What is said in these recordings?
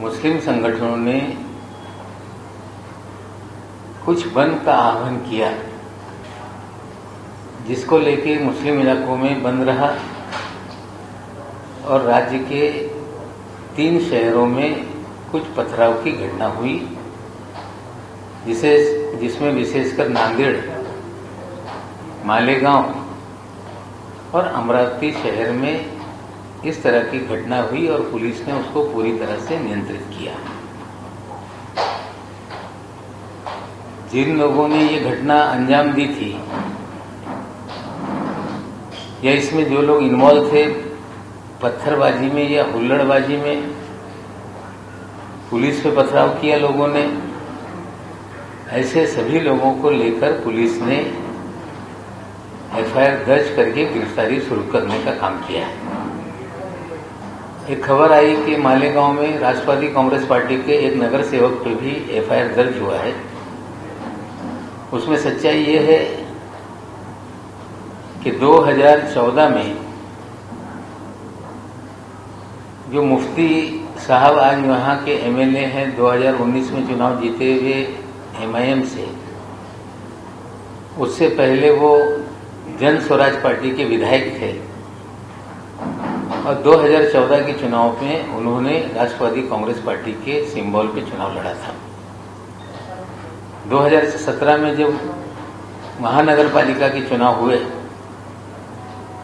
मुस्लिम संगठनों ने कुछ बंद का आह्वान किया, जिसको लेके मुस्लिम इलाकों में बंद रहा और राज्य के 3 शहरों में कुछ पथराव की घटना हुई, जिसमें विशेषकर नांदेड़, मालेगांव और अमरावती शहर में इस तरह की घटना हुई और पुलिस ने उसको पूरी तरह से नियंत्रित किया। जिन लोगों ने ये घटना अंजाम दी थी या इसमें जो लोग इन्वॉल्व थे पत्थरबाजी में या हुल्लड़बाजी में, पुलिस पे पथराव किया लोगों ने, ऐसे सभी लोगों को लेकर पुलिस ने एफआईआर दर्ज करके गिरफ्तारी शुरू करने का काम किया है। एक खबर आई कि मालेगांव में राष्ट्रवादी कांग्रेस पार्टी के एक नगर सेवक पे भी एफआईआर दर्ज हुआ है। उसमें सच्चाई ये है कि 2014 में जो मुफ्ती साहब आज वहाँ के एमएलए हैं, 2019 में चुनाव जीते हुए एमआईएम से, उससे पहले वो जन स्वराज पार्टी के विधायक थे और 2014 के चुनाव में उन्होंने राष्ट्रवादी कांग्रेस पार्टी के सिंबल पे चुनाव लड़ा था। 2017 में जब महानगर पालिका के चुनाव हुए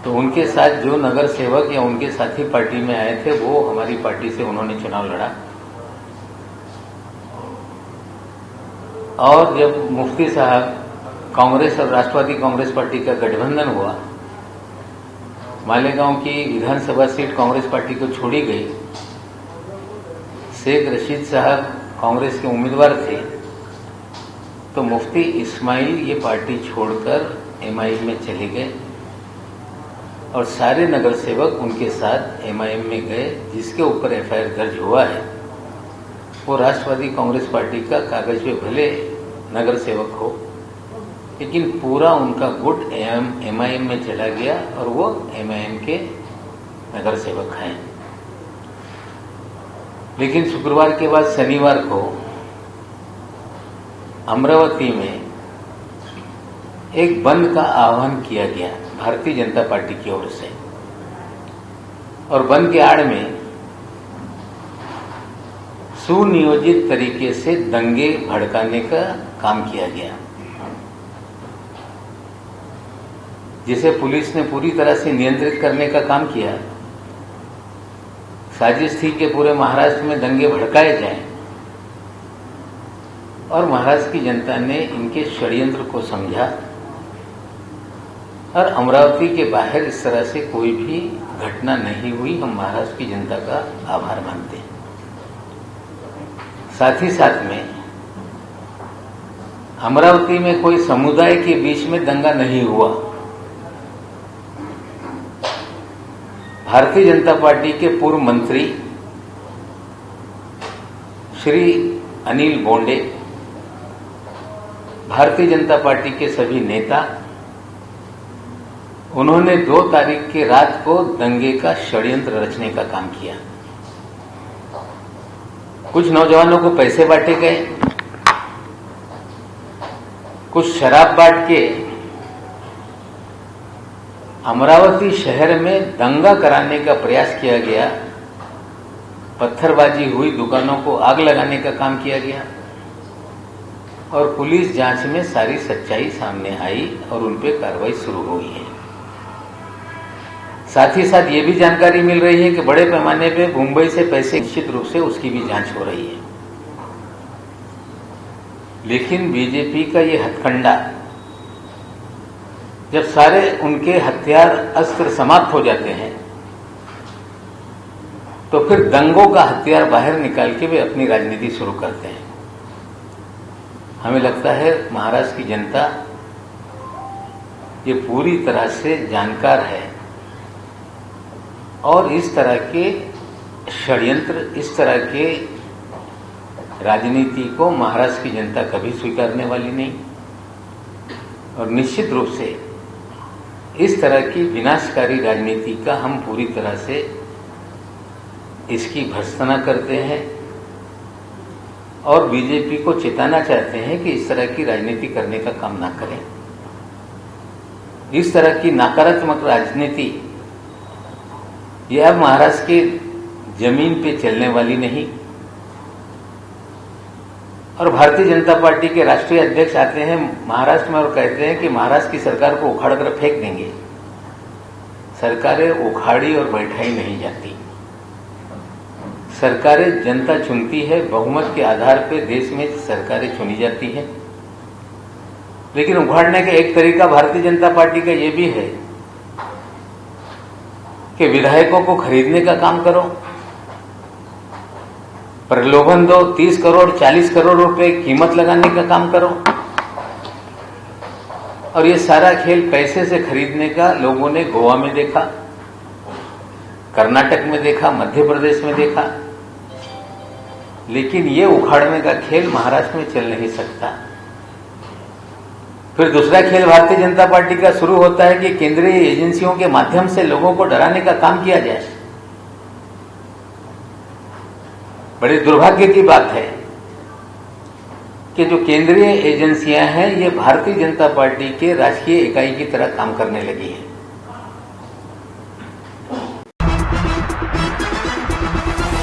तो उनके साथ जो नगर सेवक या उनके साथी पार्टी में आए थे वो हमारी पार्टी से उन्होंने चुनाव लड़ा और जब मुफ्ती साहब कांग्रेस और राष्ट्रवादी कांग्रेस पार्टी का गठबंधन हुआ, मालेगांव की विधानसभा सीट कांग्रेस पार्टी को छोड़ी गई, शेख रशीद साहब कांग्रेस के उम्मीदवार थे, तो मुफ्ती इस्माइल ये पार्टी छोड़कर एमआईएम में चले गए और सारे नगर सेवक उनके साथ एमआईएम में गए। जिसके ऊपर एफआईआर दर्ज हुआ है वो राष्ट्रवादी कांग्रेस पार्टी का कागज पे भले नगर सेवक हो, लेकिन पूरा उनका गुट एमआईएम में चला गया और वो एमआईएम के नगर सेवक हैं। लेकिन शुक्रवार के बाद शनिवार को अमरावती में एक बंद का आह्वान किया गया भारतीय जनता पार्टी की ओर से और बंद के आड़ में सुनियोजित तरीके से दंगे भड़काने का काम किया गया, जिसे पुलिस ने पूरी तरह से नियंत्रित करने का काम किया। साजिश थी कि पूरे महाराष्ट्र में दंगे भड़काए जाएं और महाराष्ट्र की जनता ने इनके षड्यंत्र को समझा और अमरावती के बाहर इस तरह से कोई भी घटना नहीं हुई। हम महाराष्ट्र की जनता का आभार मानते हैं। साथ ही साथ में अमरावती में कोई समुदाय के बीच में दंगा नहीं हुआ। भारतीय जनता पार्टी के पूर्व मंत्री श्री अनिल बोंडे, भारतीय जनता पार्टी के सभी नेता, उन्होंने 2 तारीख की रात को दंगे का षड्यंत्र रचने का काम किया। कुछ नौजवानों को पैसे बांटे गए, कुछ शराब बांट के अमरावती शहर में दंगा कराने का प्रयास किया गया। पत्थरबाजी हुई, दुकानों को आग लगाने का काम किया गया और पुलिस जांच में सारी सच्चाई सामने आई और उन पे कार्रवाई शुरू हुई है। साथ ही साथ ये भी जानकारी मिल रही है कि बड़े पैमाने पे मुंबई से पैसे निश्चित रूप से उसकी भी जांच हो रही है। लेकिन बीजेपी का ये हथकंडा, जब सारे उनके हथियार अस्त्र समाप्त हो जाते हैं तो फिर दंगों का हथियार बाहर निकाल के वे अपनी राजनीति शुरू करते हैं। हमें लगता है महाराष्ट्र की जनता ये पूरी तरह से जानकार है और इस तरह के षड्यंत्र, इस तरह के राजनीति को महाराष्ट्र की जनता कभी स्वीकारने वाली नहीं और निश्चित रूप से इस तरह की विनाशकारी राजनीति का हम पूरी तरह से इसकी भर्त्सना करते हैं और बीजेपी को चेताना चाहते हैं कि इस तरह की राजनीति करने का काम ना करें। इस तरह की नकारात्मक राजनीति यह अब महाराष्ट्र की जमीन पे चलने वाली नहीं। और भारतीय जनता पार्टी के राष्ट्रीय अध्यक्ष आते हैं महाराष्ट्र में और कहते हैं कि महाराष्ट्र की सरकार को उखाड़ कर फेंक देंगे। सरकारें उखाड़ी और बैठाई नहीं जाती। सरकारें जनता चुनती है, बहुमत के आधार पर देश में सरकारें चुनी जाती हैं। लेकिन उखाड़ने का एक तरीका भारतीय जनता पार्टी का यह भी है कि विधायकों को खरीदने का काम करो, प्रलोभन दो, 30 करोड़ 40 करोड़ रुपए कीमत लगाने का काम करो। और ये सारा खेल पैसे से खरीदने का लोगों ने गोवा में देखा, कर्नाटक में देखा, मध्य प्रदेश में देखा। लेकिन ये उखाड़ने का खेल महाराष्ट्र में चल नहीं सकता। फिर दूसरा खेल भारतीय जनता पार्टी का शुरू होता है कि केंद्रीय एजेंसियों के माध्यम से लोगों को डराने का काम किया जाए। बड़े दुर्भाग्य की बात है कि जो केंद्रीय एजेंसियां हैं ये भारतीय जनता पार्टी के राजकीय इकाई की तरह काम करने लगी है।